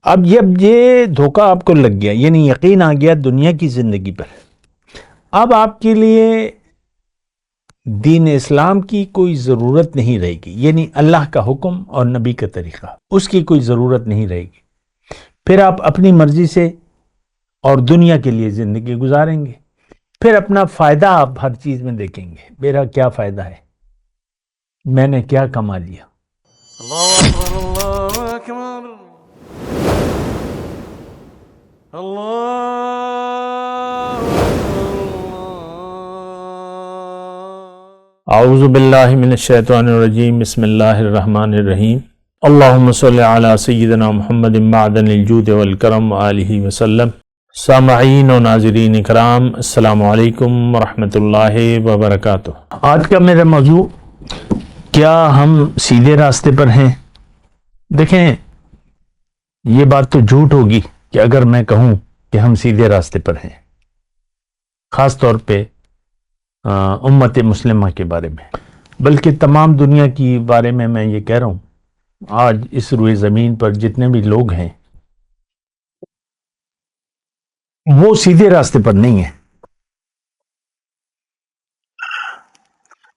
اب یہ دھوکہ آپ کو لگ گیا، یعنی یقین آ گیا دنیا کی زندگی پر، اب آپ کے لیے دین اسلام کی کوئی ضرورت نہیں رہے گی، یعنی اللہ کا حکم اور نبی کا طریقہ، اس کی کوئی ضرورت نہیں رہے گی۔ پھر آپ اپنی مرضی سے اور دنیا کے لیے زندگی گزاریں گے، پھر اپنا فائدہ آپ ہر چیز میں دیکھیں گے، میرا کیا فائدہ ہے، میں نے کیا کما لیا۔ اللہ اکبر اللہ اکبر اللہ اعوذ باللہ من الشیطان الرجیم، بسم اللہ الرحمن الرحیم، اللہم صلی علی سیدنا محمد معدن الجود والکرم وآلہ وسلم۔ سامعین و ناظرین اکرام، السلام علیکم ورحمۃ اللہ وبرکاتہ۔ آج کا میرا موضوع، کیا ہم سیدھے راستے پر ہیں؟ دیکھیں، یہ بات تو جھوٹ ہوگی کہ اگر میں کہوں کہ ہم سیدھے راستے پر ہیں، خاص طور پہ امت مسلمہ کے بارے میں، بلکہ تمام دنیا کی بارے میں یہ کہہ رہا ہوں، آج اس روئے زمین پر جتنے بھی لوگ ہیں وہ سیدھے راستے پر نہیں ہیں۔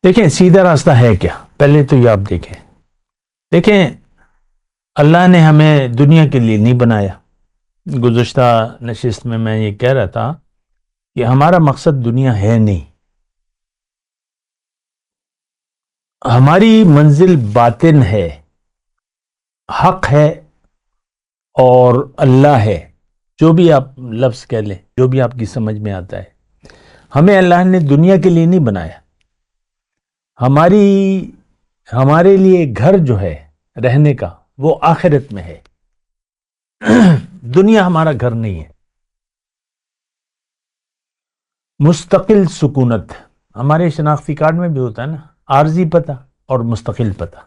دیکھیں سیدھا راستہ ہے کیا، پہلے تو یہ آپ دیکھیں اللہ نے ہمیں دنیا کے لیے نہیں بنایا۔ گزشتہ نشست میں یہ کہہ رہا تھا کہ ہمارا مقصد دنیا ہے نہیں، ہماری منزل باطن ہے، حق ہے اور اللہ ہے، جو بھی آپ لفظ کہہ لیں، جو بھی آپ کی سمجھ میں آتا ہے۔ ہمیں اللہ نے دنیا کے لیے نہیں بنایا، ہمارے لیے گھر جو ہے رہنے کا وہ آخرت میں ہے، دنیا ہمارا گھر نہیں ہے۔ مستقل سکونت ہمارے شناختی کارڈ میں بھی ہوتا ہے نا، عارضی پتہ اور مستقل پتہ۔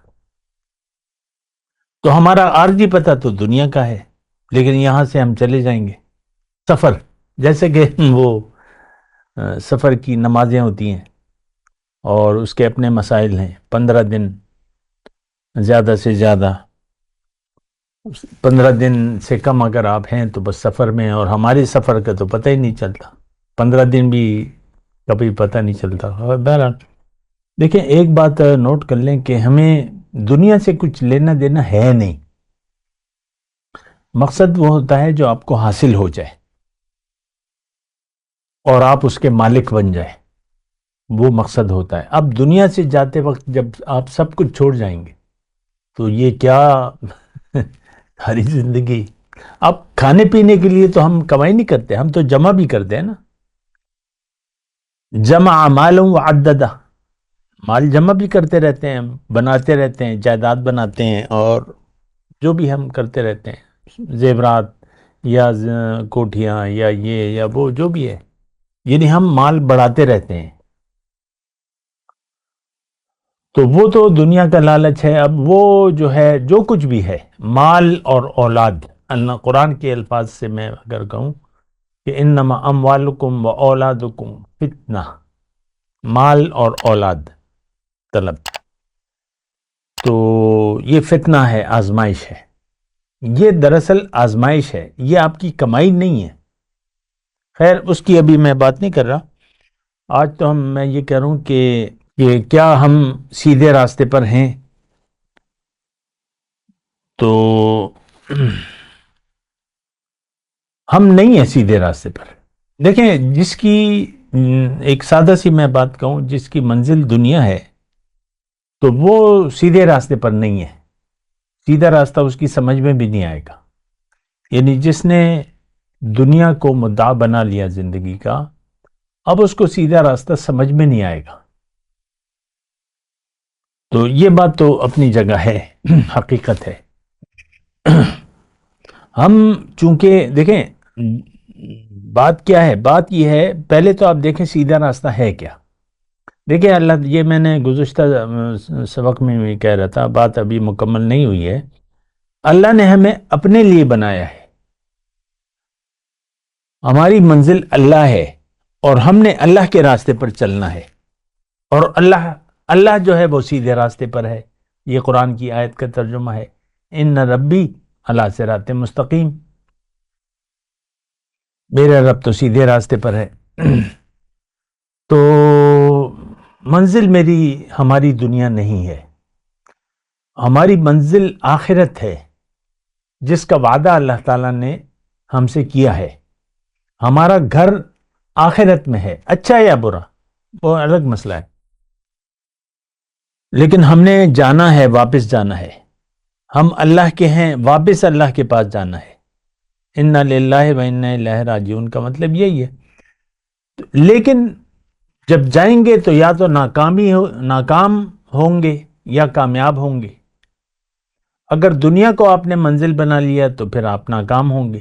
تو ہمارا عارضی پتہ تو دنیا کا ہے، لیکن یہاں سے ہم چلے جائیں گے سفر، جیسے کہ وہ سفر کی نمازیں ہوتی ہیں اور اس کے اپنے مسائل ہیں، 15 دن زیادہ سے زیادہ، 15 دن سے کم اگر آپ ہیں تو بس سفر میں، اور ہمارے سفر کا تو پتہ ہی نہیں چلتا، 15 دن بھی کبھی پتہ نہیں چلتا۔ بہرحال دیکھیں، ایک بات نوٹ کر لیں کہ ہمیں دنیا سے کچھ لینا دینا ہے نہیں۔ مقصد وہ ہوتا ہے جو آپ کو حاصل ہو جائے اور آپ اس کے مالک بن جائیں، وہ مقصد ہوتا ہے۔ اب دنیا سے جاتے وقت جب آپ سب کچھ چھوڑ جائیں گے تو یہ کیا ساری زندگی، اب کھانے پینے کے لیے تو ہم کمائی نہیں کرتے، ہم تو جمع بھی کرتے ہیں نا، جمع مال وعددہ، مال جمع بھی کرتے رہتے ہیں، بناتے رہتے ہیں، جائیداد بناتے ہیں، اور جو بھی ہم کرتے رہتے ہیں، زیورات یا کوٹھیاں یا یہ یا وہ جو بھی ہے، یعنی ہم مال بڑھاتے رہتے ہیں۔ تو وہ تو دنیا کا لالچ ہے۔ اب وہ جو ہے، جو کچھ بھی ہے، مال اور اولاد، اللہ قرآن کے الفاظ سے میں اگر کہوں کہ انما اموالکم و اولادکم فتنہ، مال اور اولاد طلب، تو یہ فتنہ ہے، آزمائش ہے، یہ دراصل آزمائش ہے، یہ آپ کی کمائی نہیں ہے۔ خیر اس کی ابھی میں بات نہیں کر رہا، آج تو میں یہ کہہ رہا ہوں کہ کیا ہم سیدھے راستے پر ہیں؟ تو ہم نہیں ہیں سیدھے راستے پر۔ دیکھیں، جس کی ایک سادہ سی میں بات کہوں، جس کی منزل دنیا ہے تو وہ سیدھے راستے پر نہیں ہے، سیدھا راستہ اس کی سمجھ میں بھی نہیں آئے گا۔ یعنی جس نے دنیا کو مدعا بنا لیا زندگی کا، اب اس کو سیدھا راستہ سمجھ میں نہیں آئے گا۔ تو یہ بات تو اپنی جگہ ہے، حقیقت ہے۔ ہم چونکہ دیکھیں بات کیا ہے، بات یہ ہے، پہلے تو آپ دیکھیں سیدھا راستہ ہے کیا۔ دیکھیں اللہ، یہ میں نے گزشتہ سبق میں بھی کہہ رہا تھا، بات ابھی مکمل نہیں ہوئی ہے۔ اللہ نے ہمیں اپنے لیے بنایا ہے، ہماری منزل اللہ ہے، اور ہم نے اللہ کے راستے پر چلنا ہے، اور اللہ جو ہے وہ سیدھے راستے پر ہے۔ یہ قرآن کی آیت کا ترجمہ ہے، ان ربی علی صراط مستقیم، میرا رب تو سیدھے راستے پر ہے۔ تو منزل میری ہماری دنیا نہیں ہے، ہماری منزل آخرت ہے، جس کا وعدہ اللہ تعالیٰ نے ہم سے کیا ہے۔ ہمارا گھر آخرت میں ہے، اچھا یا برا وہ الگ مسئلہ ہے، لیکن ہم نے جانا ہے، واپس جانا ہے، ہم اللہ کے ہیں، واپس اللہ کے پاس جانا ہے۔ انا للہ و انا الیہ راجعون کا مطلب یہی ہے۔ لیکن جب جائیں گے تو یا تو ناکام ہوں گے یا کامیاب ہوں گے۔ اگر دنیا کو آپ نے منزل بنا لیا تو پھر آپ ناکام ہوں گے،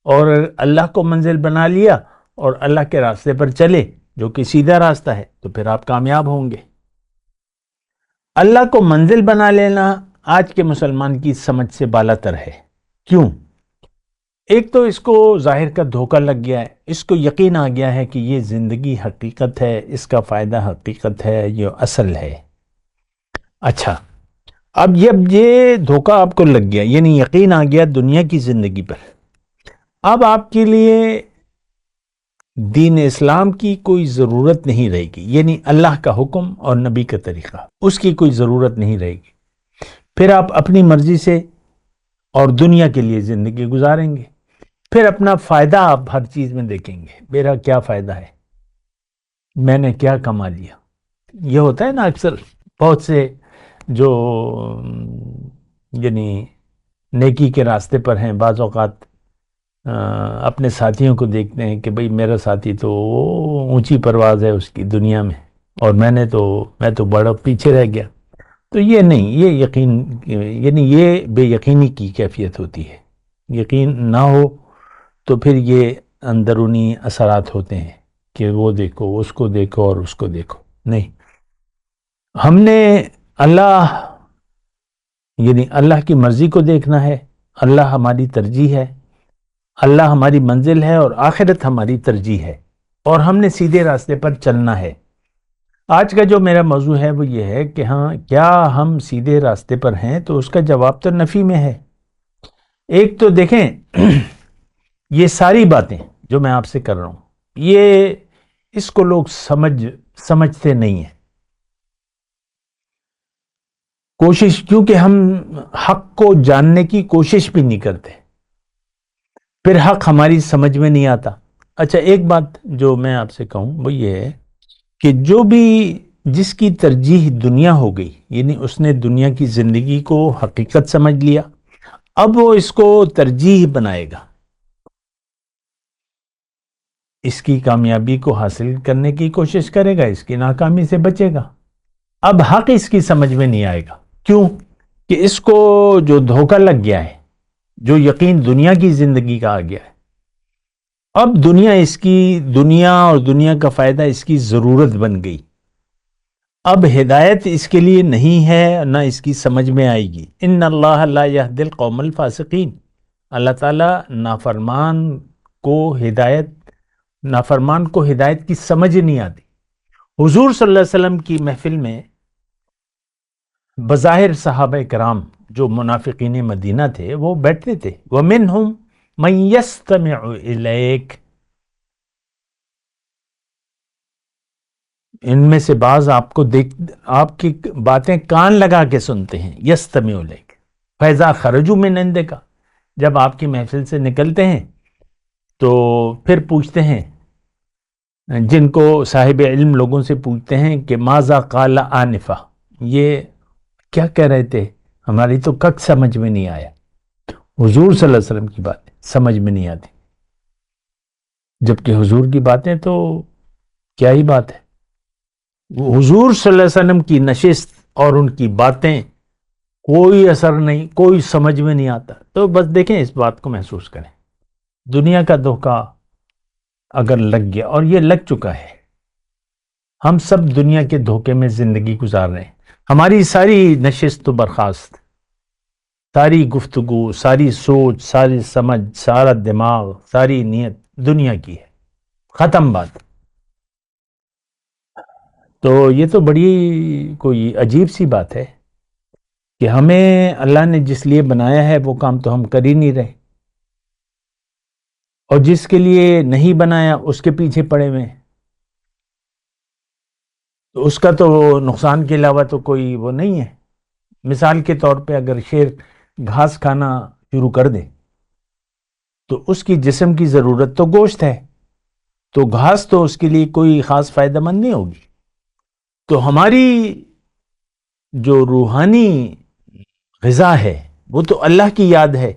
اور اللہ کو منزل بنا لیا اور اللہ کے راستے پر چلے جو کہ سیدھا راستہ ہے تو پھر آپ کامیاب ہوں گے۔ اللہ کو منزل بنا لینا آج کے مسلمان کی سمجھ سے بالا تر ہے۔ کیوں؟ ایک تو اس کو ظاہر کا دھوکہ لگ گیا ہے، اس کو یقین آ گیا ہے کہ یہ زندگی حقیقت ہے، اس کا فائدہ حقیقت ہے، یہ اصل ہے۔ اچھا، اب یہ دھوکہ آپ کو لگ گیا، یعنی یقین آ گیا دنیا کی زندگی پر، اب آپ کے لیے دین اسلام کی کوئی ضرورت نہیں رہے گی، یعنی اللہ کا حکم اور نبی کا طریقہ، اس کی کوئی ضرورت نہیں رہے گی۔ پھر آپ اپنی مرضی سے اور دنیا کے لیے زندگی گزاریں گے، پھر اپنا فائدہ آپ ہر چیز میں دیکھیں گے، میرا کیا فائدہ ہے، میں نے کیا کما لیا۔ یہ ہوتا ہے نا اکثر بہت سے جو یعنی نیکی کے راستے پر ہیں، بعض اوقات اپنے ساتھیوں کو دیکھتے ہیں کہ بھئی میرا ساتھی تو اونچی پرواز ہے اس کی دنیا میں، اور میں تو بڑا پیچھے رہ گیا۔ تو یہ نہیں، یہ یقین یعنی یہ بے یقینی کی کیفیت ہوتی ہے۔ یقین نہ ہو تو پھر یہ اندرونی اثرات ہوتے ہیں کہ وہ دیکھو، اس کو دیکھو اور اس کو دیکھو۔ نہیں، ہم نے اللہ کی مرضی کو دیکھنا ہے، اللہ ہماری ترجیح ہے، اللہ ہماری منزل ہے اور آخرت ہماری ترجیح ہے، اور ہم نے سیدھے راستے پر چلنا ہے۔ آج کا جو میرا موضوع ہے وہ یہ ہے کہ ہاں، کیا ہم سیدھے راستے پر ہیں؟ تو اس کا جواب تو نفی میں ہے۔ ایک تو دیکھیں، یہ ساری باتیں جو میں آپ سے کر رہا ہوں، اس کو لوگ سمجھتے نہیں ہیں۔ کیونکہ ہم حق کو جاننے کی کوشش بھی نہیں کرتے، پھر حق ہماری سمجھ میں نہیں آتا۔ اچھا، ایک بات جو میں آپ سے کہوں وہ یہ ہے کہ جس کی ترجیح دنیا ہو گئی، یعنی اس نے دنیا کی زندگی کو حقیقت سمجھ لیا، اب وہ اس کو ترجیح بنائے گا، اس کی کامیابی کو حاصل کرنے کی کوشش کرے گا، اس کی ناکامی سے بچے گا۔ اب حق اس کی سمجھ میں نہیں آئے گا۔ کیوں؟ کہ اس کو جو دھوکہ لگ گیا ہے، جو یقین دنیا کی زندگی کا آ گیا ہے، اب دنیا اور دنیا کا فائدہ اس کی ضرورت بن گئی۔ اب ہدایت اس کے لیے نہیں ہے، نہ اس کی سمجھ میں آئے گی۔ ان اللہ لا یہدی القوم الفاسقین، اللہ تعالیٰ نافرمان کو ہدایت کی سمجھ نہیں آتی۔ حضور صلی اللہ علیہ وسلم کی محفل میں بظاہر صحابہ کرام جو منافقین مدینہ تھے وہ بیٹھتے تھے، وَمِنْهُمْ مَنْ يَسْتَمِعُ إِلَيْكَ، ان میں سے بعض آپ کی باتیں کان لگا کے سنتے ہیں، یستمع الیک فیضا خرجوا من عندک، جب آپ کی محفل سے نکلتے ہیں تو پھر پوچھتے ہیں، جن کو صاحب علم لوگوں سے پوچھتے ہیں کہ ماذا قال آنفا، یہ کیا کہہ رہے تھے، ہماری تو کک سمجھ میں نہیں آیا۔ حضور صلی اللہ علیہ وسلم کی باتیں سمجھ میں نہیں آتی، جبکہ حضور کی باتیں تو کیا ہی بات ہے۔ حضور صلی اللہ علیہ وسلم کی نشست اور ان کی باتیں کوئی اثر نہیں، کوئی سمجھ میں نہیں آتا۔ تو بس دیکھیں، اس بات کو محسوس کریں، دنیا کا دھوکہ اگر لگ گیا، اور یہ لگ چکا ہے، ہم سب دنیا کے دھوکے میں زندگی گزار رہے ہیں۔ ہماری ساری نشست و برخاست، ساری گفتگو، ساری سوچ، ساری سمجھ، سارا دماغ، ساری نیت دنیا کی ہے، ختم بات۔ تو یہ تو بڑی کوئی عجیب سی بات ہے کہ ہمیں اللہ نے جس لیے بنایا ہے وہ کام تو ہم کر ہی نہیں رہے، اور جس کے لیے نہیں بنایا اس کے پیچھے پڑے ہوئے ہیں، تو اس کا تو نقصان کے علاوہ تو کوئی وہ نہیں ہے۔ مثال کے طور پہ اگر شیر گھاس کھانا شروع کر دے تو اس کی جسم کی ضرورت تو گوشت ہے، تو گھاس تو اس کے لیے کوئی خاص فائدہ مند نہیں ہوگی۔ تو ہماری جو روحانی غذا ہے وہ تو اللہ کی یاد ہے،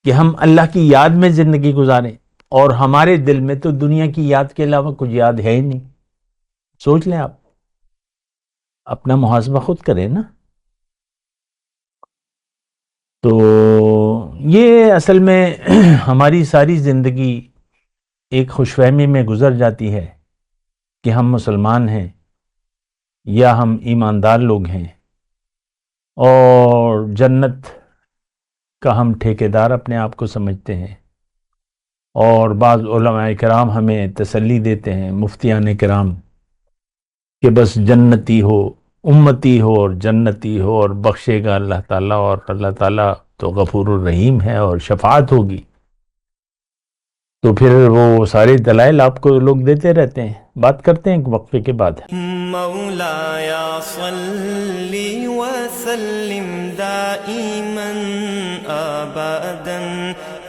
کہ ہم اللہ کی یاد میں زندگی گزاریں، اور ہمارے دل میں تو دنیا کی یاد کے علاوہ کچھ یاد ہے ہی نہیں۔ سوچ لیں، آپ اپنا محاسبہ خود کریں نا۔ تو یہ اصل میں ہماری ساری زندگی ایک خوش فہمی میں گزر جاتی ہے کہ ہم مسلمان ہیں یا ہم ایماندار لوگ ہیں، اور جنت کا ہم ٹھیکیدار اپنے آپ کو سمجھتے ہیں، اور بعض علماء کرام ہمیں تسلی دیتے ہیں، مفتیان کرام، کہ بس جنتی ہو، امتی ہو اور جنتی ہو، اور بخشے گا اللہ تعالیٰ، اور اللہ تعالیٰ تو غفور الرحیم ہے، اور شفاعت ہوگی۔ تو پھر وہ سارے دلائل آپ کو لوگ دیتے رہتے ہیں۔ بات کرتے ہیں ایک وقفے کے بعد۔ مولایا صلی وسلم دائما ابدا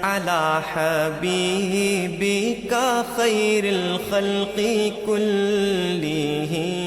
علی حبیبک خیر الخلق کلہم۔